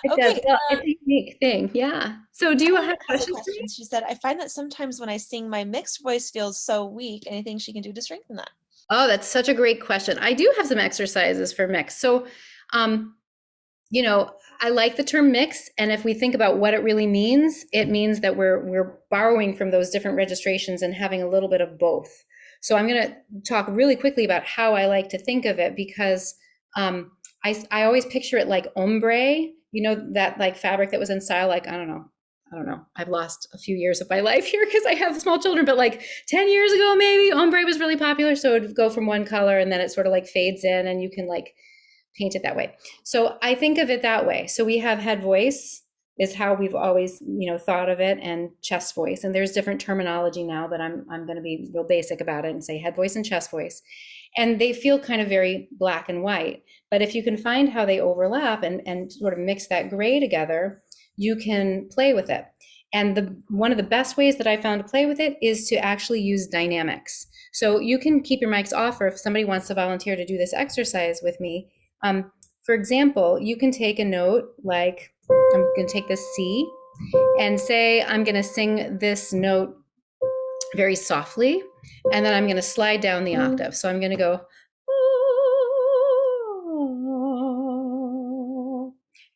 It Okay, does. Well, it's a unique thing. Yeah. So do you have questions for me? She said, I find that sometimes when I sing, my mixed voice feels so weak. Anything she can do to strengthen that? Oh, that's such a great question. I do have some exercises for mix. So, you know, I like the term mix, and if we think about what it really means, it means that we're borrowing from those different registrations and having a little bit of both. So I'm going to talk really quickly about how I like to think of it, because I always picture it like ombre, you know, that like fabric that was in style, like, I don't know. I've lost a few years of my life here because I have small children, but like 10 years ago, maybe ombre was really popular. So it would go from one color and then it sort of like fades in and you can like paint it that way. So I think of it that way. So we have head voice is how we've always, you know, thought of it, and chest voice. And there's different terminology now, but I'm going to be real basic about it and say head voice and chest voice. And they feel kind of very black and white. But if you can find how they overlap and sort of mix that gray together, you can play with it. And one of the best ways that I found to play with it is to actually use dynamics. So you can keep your mics off, or if somebody wants to volunteer to do this exercise with me, for example, you can take a note like, I'm going to take this C and say, I'm going to sing this note very softly, and then I'm going to slide down the octave. So I'm going to go,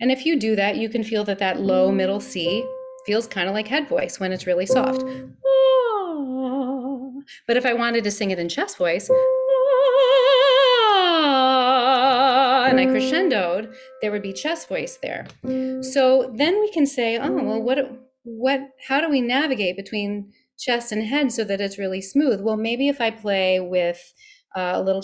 and if you do that, you can feel that that low middle C feels kind of like head voice when it's really soft. But if I wanted to sing it in chest voice, and I crescendoed, there would be chest voice there. So then we can say, oh, well, how do we navigate between chest and head so that it's really smooth? Well, maybe if I play with a little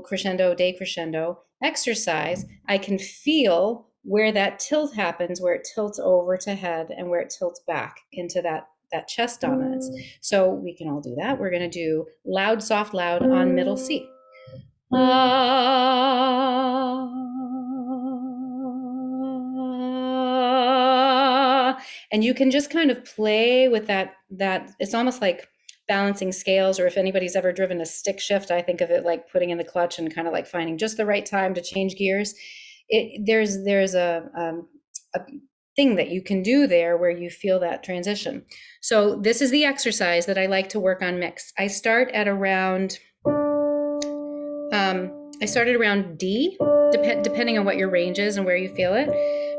crescendo, decrescendo exercise, I can feel where that tilt happens, where it tilts over to head and where it tilts back into that chest dominance. So we can all do that. We're going to do loud, soft, loud on middle C. And you can just kind of play with that it's almost like balancing scales, or if anybody's ever driven a stick shift, I think of it like putting in the clutch and kind of like finding just the right time to change gears. There's a thing that you can do there where you feel that transition. So this is the exercise that I like to work on mix. I started around D, depending on what your range is and where you feel it.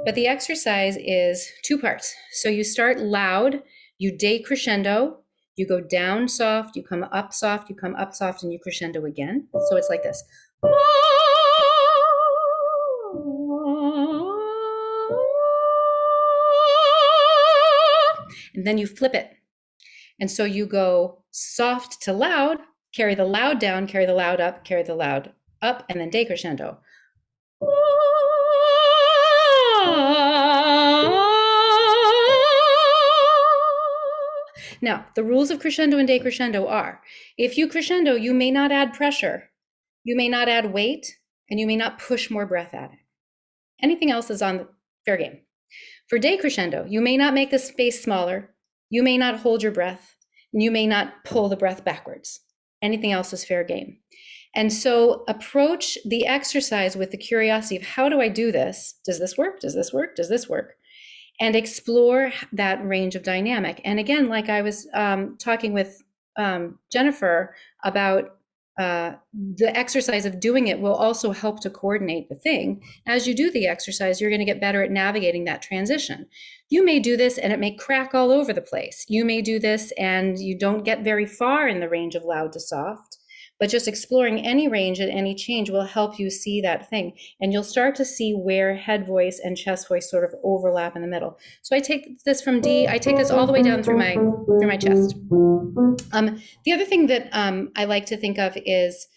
But the exercise is two parts. So you start loud, you decrescendo, you go down soft, you come up soft, you come up soft, and you crescendo again. So it's like this. And then you flip it. And so you go soft to loud, carry the loud down, carry the loud up, carry the loud up, and then decrescendo. Now, the rules of crescendo and decrescendo are, if you crescendo, you may not add pressure, you may not add weight, and you may not push more breath at it. Anything else is on fair game. For decrescendo, you may not make the space smaller, you may not hold your breath, and you may not pull the breath backwards. Anything else is fair game. And so approach the exercise with the curiosity of, how do I do this? Does this work? Does this work? Does this work? And explore that range of dynamic. And again, like I was talking with Jennifer about, the exercise of doing it will also help to coordinate the thing. As you do the exercise, you're going to get better at navigating that transition. You may do this and it may crack all over the place. You may do this and you don't get very far in the range of loud to soft, but just exploring any range and any change will help you see that thing. And you'll start to see where head voice and chest voice sort of overlap in the middle. So I take this from D, I take this all the way down through my chest. The other thing that I like to think of is,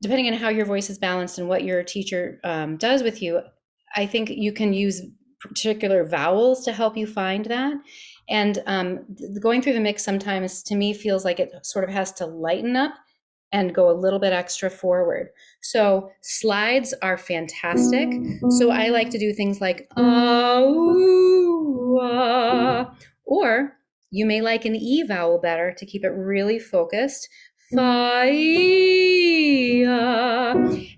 depending on how your voice is balanced and what your teacher does with you, I think you can use particular vowels to help you find that. And going through the mix sometimes, to me, feels like it sort of has to lighten up and go a little bit extra forward. So slides are fantastic. So I like to do things like, ooh, or you may like an E vowel better to keep it really focused. Fa,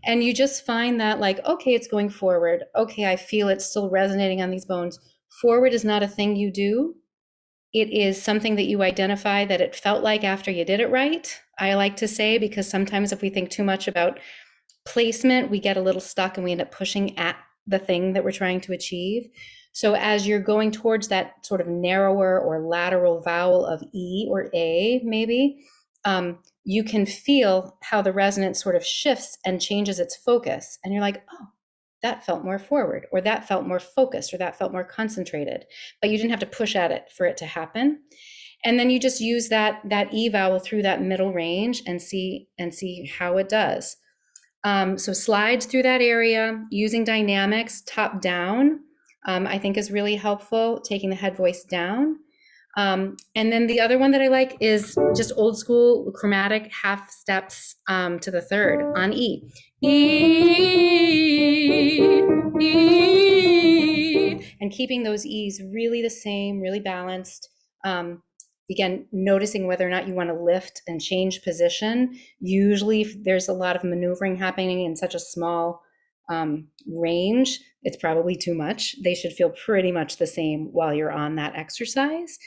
and you just find that, like, okay, it's going forward. Okay, I feel it still resonating on these bones. Forward is not a thing you do. It is something that you identify that it felt like after you did it right, I like to say, because sometimes if we think too much about placement, we get a little stuck and we end up pushing at the thing that we're trying to achieve. So as you're going towards that sort of narrower or lateral vowel of E or A, maybe, you can feel how the resonance sort of shifts and changes its focus. And you're like, oh, that felt more forward, or that felt more focused, or that felt more concentrated, but you didn't have to push at it for it to happen. And then you just use that E vowel through that middle range and see how it does. So slides through that area, using dynamics top down, I think is really helpful, taking the head voice down. And then the other one that I like is just old school chromatic half steps to the third on E. E, E, and keeping those E's really the same, really balanced. Again, noticing whether or not you want to lift and change position. Usually if there's a lot of maneuvering happening in such a small range, it's probably too much. They should feel pretty much the same while you're on that exercise.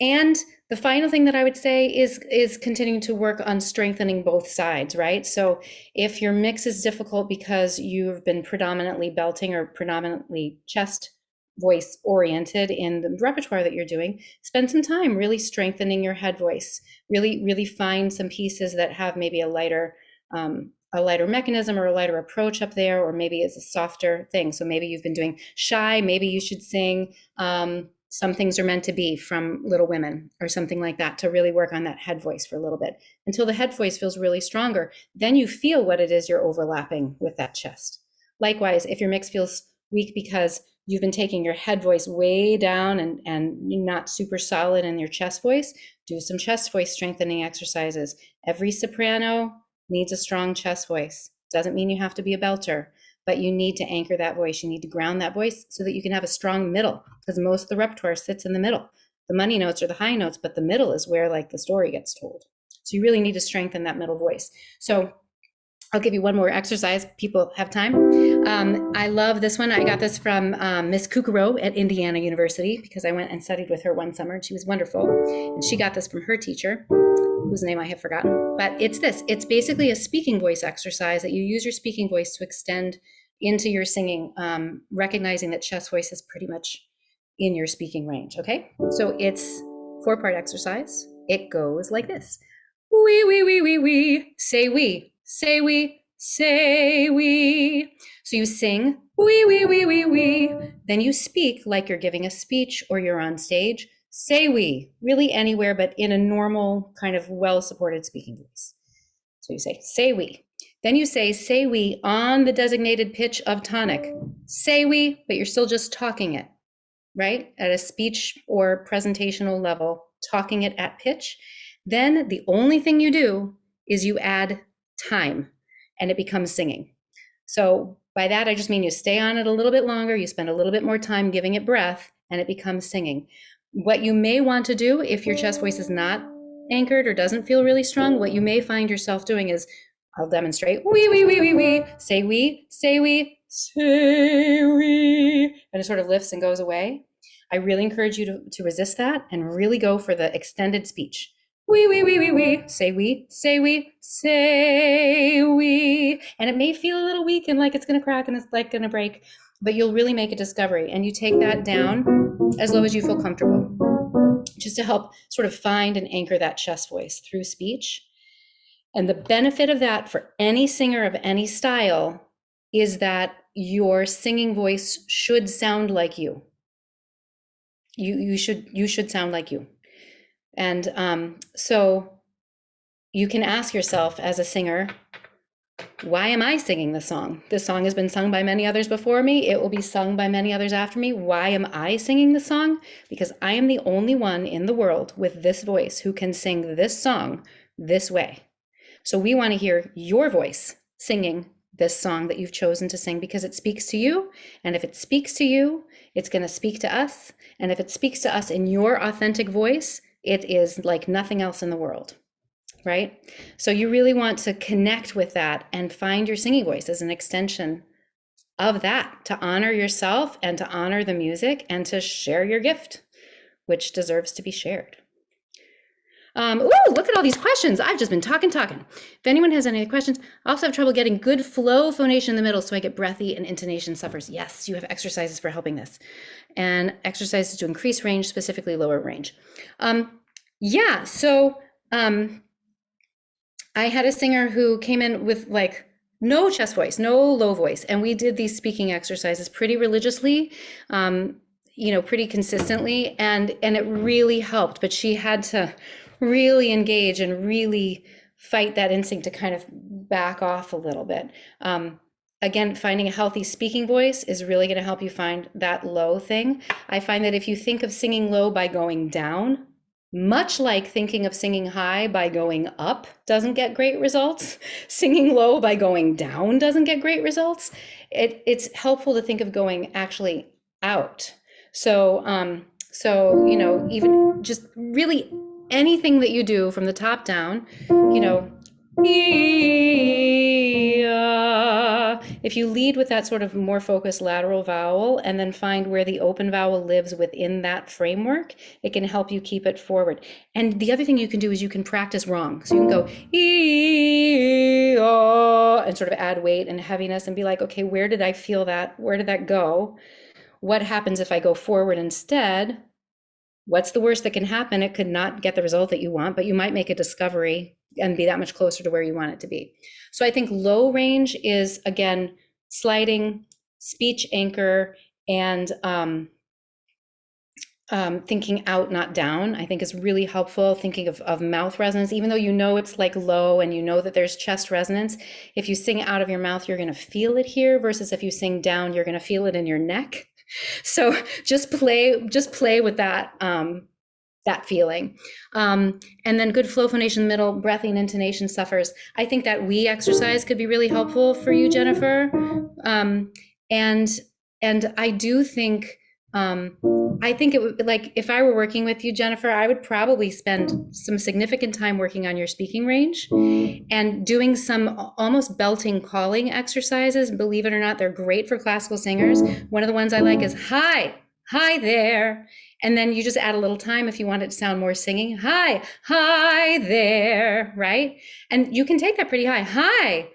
And the final thing that I would say is continuing to work on strengthening both sides, right? So if your mix is difficult because you've been predominantly belting or predominantly chest voice oriented in the repertoire that you're doing, spend some time really strengthening your head voice. Really find some pieces that have maybe a lighter mechanism or a lighter approach up there, or maybe it's a softer thing. So maybe you've been doing shy, maybe you should sing Some Things Are Meant to Be from Little Women or something like that, to really work on that head voice for a little bit until the head voice feels really stronger. Then you feel what it is you're overlapping with that chest. Likewise, if your mix feels weak because you've been taking your head voice way down and not super solid in your chest voice, do some chest voice strengthening exercises. Every soprano needs a strong chest voice. Doesn't mean you have to be a belter, but you need to anchor that voice. You need to ground that voice so that you can have a strong middle, because most of the repertoire sits in the middle. The money notes are the high notes, but the middle is where like the story gets told. So you really need to strengthen that middle voice. So I'll give you one more exercise. People have time. I love this one. I got this from Miss Kukuro at Indiana University, because I went and studied with her one summer and she was wonderful. And she got this from her teacher, whose name I have forgotten. But it's this. It's basically a speaking voice exercise that you use your speaking voice to extend into your singing, recognizing that chest voice is pretty much in your speaking range, okay? So it's 4-part exercise. It goes like this. Wee, wee, wee, wee, wee. Say we. Say we. Say we. So you sing wee, wee, wee, wee, wee. Then you speak like you're giving a speech or you're on stage. Say we. Really anywhere, but in a normal kind of well-supported speaking voice. So you say we. Then you say we on the designated pitch of tonic. Say we, but you're still just talking it. right? At a speech or presentational level, talking it at pitch. Then the only thing you do is you add time and it becomes singing. So by that, I just mean you stay on it a little bit longer, you spend a little bit more time giving it breath, and it becomes singing. What you may want to do if your chest voice is not anchored or doesn't feel really strong, what you may find yourself doing is, I'll demonstrate, wee, say we, say we, say we, and it sort of lifts and goes away. I really encourage you to resist that and really go for the extended speech. We, say we, say we, say we. And it may feel a little weak and like it's gonna crack and it's like gonna break, but you'll really make a discovery. And you take that down as low as you feel comfortable, just to help sort of find and anchor that chest voice through speech. And the benefit of that for any singer of any style is that your singing voice should sound like you. You should sound like you. And so you can ask yourself as a singer, why am I singing this song? This song has been sung by many others before me. It will be sung by many others after me. Why am I singing this song? Because I am the only one in the world with this voice who can sing this song this way. So we want to hear your voice singing this song that you've chosen to sing because it speaks to you. And if it speaks to you, it's going to speak to us. And if it speaks to us in your authentic voice, it is like nothing else in the world, right? So you really want to connect with that and find your singing voice as an extension of that, to honor yourself and to honor the music and to share your gift, which deserves to be shared. Ooh, look at all these questions. I've just been talking. If anyone has any questions, I also have trouble getting good flow phonation in the middle, so I get breathy and intonation suffers. Yes, you have exercises for helping this. And exercises to increase range, specifically lower range. Yeah, so I had a singer who came in with like no chest voice, no low voice, and we did these speaking exercises pretty religiously, pretty consistently, and it really helped. But she had to really engage and really fight that instinct to kind of back off a little bit. Again, finding a healthy speaking voice is really going to help you find that low thing. I find that if you think of singing low by going down, much like thinking of singing high by going up doesn't get great results, singing low by going down doesn't get great results. It's helpful to think of going actually out. So, even just really anything that you do from the top down, if you lead with that sort of more focused lateral vowel and then find where the open vowel lives within that framework, it can help you keep it forward. And the other thing you can do is you can practice wrong. So you can go and sort of add weight and heaviness and be like, okay, where did I feel that? Where did that go? What happens if I go forward instead? What's the worst that can happen? It could not get the result that you want, but you might make a discovery and be that much closer to where you want it to be. So I think low range is, again, sliding, speech anchor, and thinking out, not down, I think is really helpful. Thinking of mouth resonance, even though it's like low and that there's chest resonance, if you sing out of your mouth, you're going to feel it here, versus if you sing down, you're going to feel it in your neck. So just play with that that feeling. And then good flow phonation in the middle, breathy and intonation suffers. I think that we exercise could be really helpful for you, Jennifer. And I do think, I think it would, like, if I were working with you, Jennifer, I would probably spend some significant time working on your speaking range and doing some almost belting calling exercises. Believe it or not, they're great for classical singers. One of the ones I like is hi there. And then you just add a little time if you want it to sound more singing. Hi there, right? And you can take that pretty high. Hi,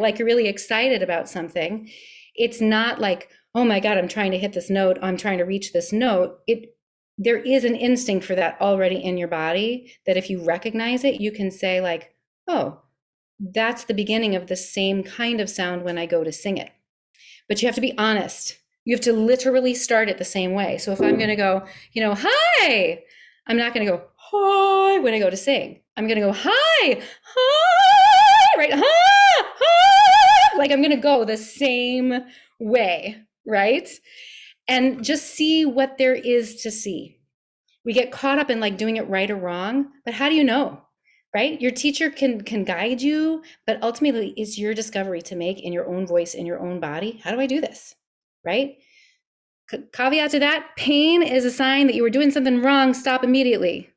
like you're really excited about something. It's not like, oh my God, I'm trying to hit this note, I'm trying to reach this note. There is an instinct for that already in your body, that if you recognize it, you can say like, oh, that's the beginning of the same kind of sound when I go to sing it. But you have to be honest. You have to literally start it the same way. So if I'm going to go, hi, I'm not going to go, hi, when I go to sing. I'm going to go, hi, right? Hi, like I'm going to go the same way, right? and just see what there is to see. We get caught up in like doing it right or wrong, but how do you know? Right? Your teacher can guide you, but ultimately it's your discovery to make in your own voice, in your own body. How do I do this? Right? Caveat to that, pain is a sign that you were doing something wrong. Stop immediately.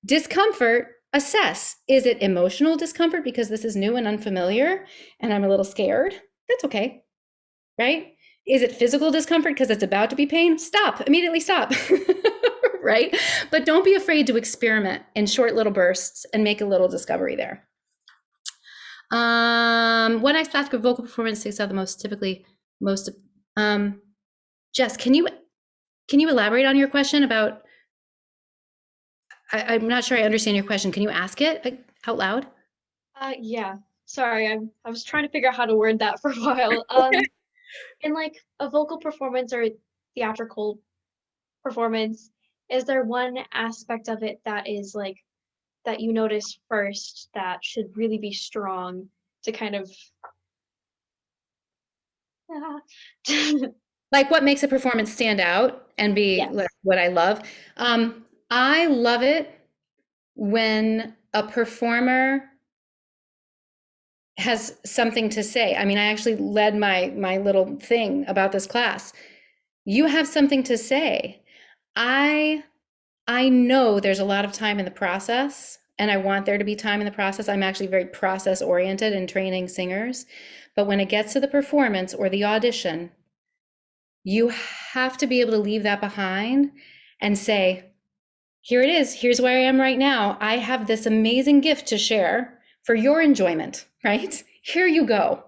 Discomfort, assess. Is it emotional discomfort because this is new and unfamiliar and I'm a little scared? That's okay, right? Is it physical discomfort because it's about to be pain? Stop, immediately stop, right? But don't be afraid to experiment in short little bursts and make a little discovery there. What aspect of vocal performance sticks out the most typically, Jess, can you elaborate on your question about, I'm not sure I understand your question. Can you ask it out loud? Yeah. Sorry, I was trying to figure out how to word that for a while. In like a vocal performance or theatrical performance, is there one aspect of it that is like that you notice first that should really be strong to kind of Like what makes a performance stand out and be yes. like what I love? I love it when a performer has something to say. I mean, I actually led my little thing about this class. You have something to say. I know there's a lot of time in the process, and I want there to be time in the process. I'm actually very process oriented in training singers. But when it gets to the performance or the audition, you have to be able to leave that behind and say, here it is. Here's where I am right now. I have this amazing gift to share for your enjoyment, right? Here you go.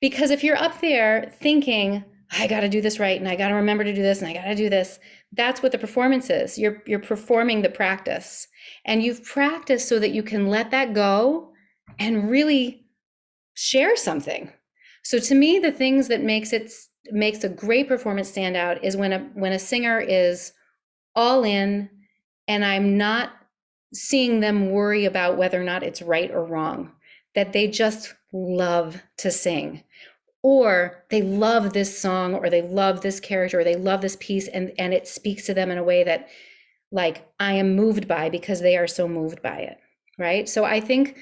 Because if you're up there thinking, I got to do this right, and I got to remember to do this, and I got to do this, that's what the performance is. You're performing the practice, and you've practiced so that you can let that go and really share something. So to me, the things that makes a great performance stand out is when a singer is all in, and I'm not seeing them worry about whether or not it's right or wrong, that they just love to sing, or they love this song, or they love this character, or they love this piece, and it speaks to them in a way that like I am moved by because they are so moved by it, right? So I think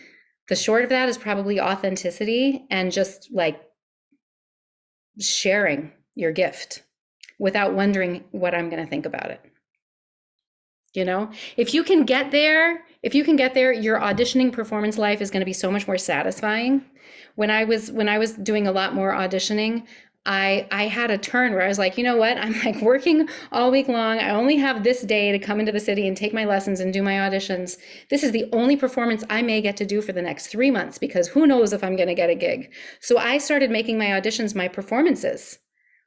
the short of that is probably authenticity and just like sharing your gift without wondering what I'm going to think about it. You know, if you can get there, your auditioning performance life is going to be so much more satisfying. When I was doing a lot more auditioning, I had a turn where I was like, you know what? I'm like working all week long. I only have this day to come into the city and take my lessons and do my auditions. This is the only performance I may get to do for the next 3 months because who knows if I'm going to get a gig. So I started making my auditions my performances,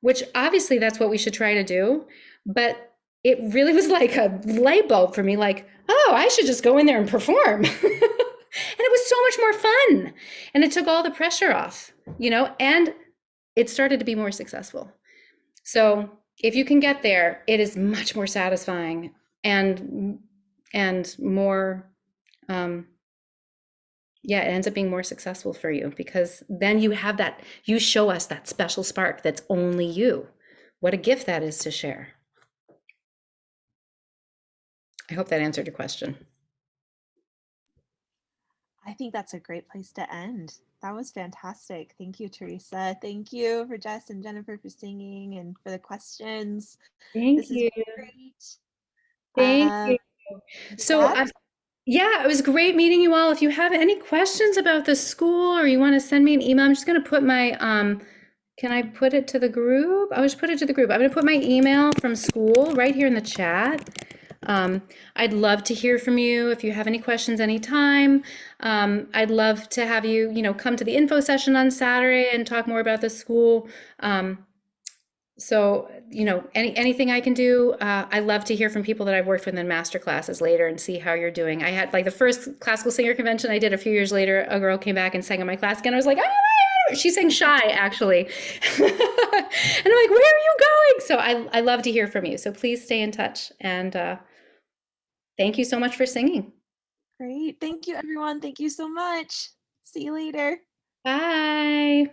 which obviously that's what we should try to do. But it really was like a light bulb for me, like, oh, I should just go in there and perform. And it was so much more fun. And it took all the pressure off, you know, and it started to be more successful. So if you can get there, it is much more satisfying and more, it ends up being more successful for you because then you have that, you show us that special spark that's only you. What a gift that is to share. I hope that answered your question. I think that's a great place to end. That was fantastic. Thank you, Teresa. Thank you for Jess and Jennifer for singing and for the questions. Thank This is you. great. Thank you. So, That, yeah, it was great meeting you all. If you have any questions about the school or you want to send me an email, I'm just going to put my, can I put it to the group? I'll just put it to the group. I'm going to put my email from school right here in the chat. I'd love to hear from you if you have any questions anytime. I'd love to have you, come to the info session on Saturday and talk more about the school. So, anything I can do. I love to hear from people that I've worked with in master classes later and see how you're doing. I had like the first classical singer convention I did a few years later, a girl came back and sang in my class again. I was like, oh my God, she sang Shy actually. And I'm like, where are you going? So I love to hear from you. So please stay in touch. And thank you so much for singing. great. Thank you, everyone. Thank you so much. See you later. Bye.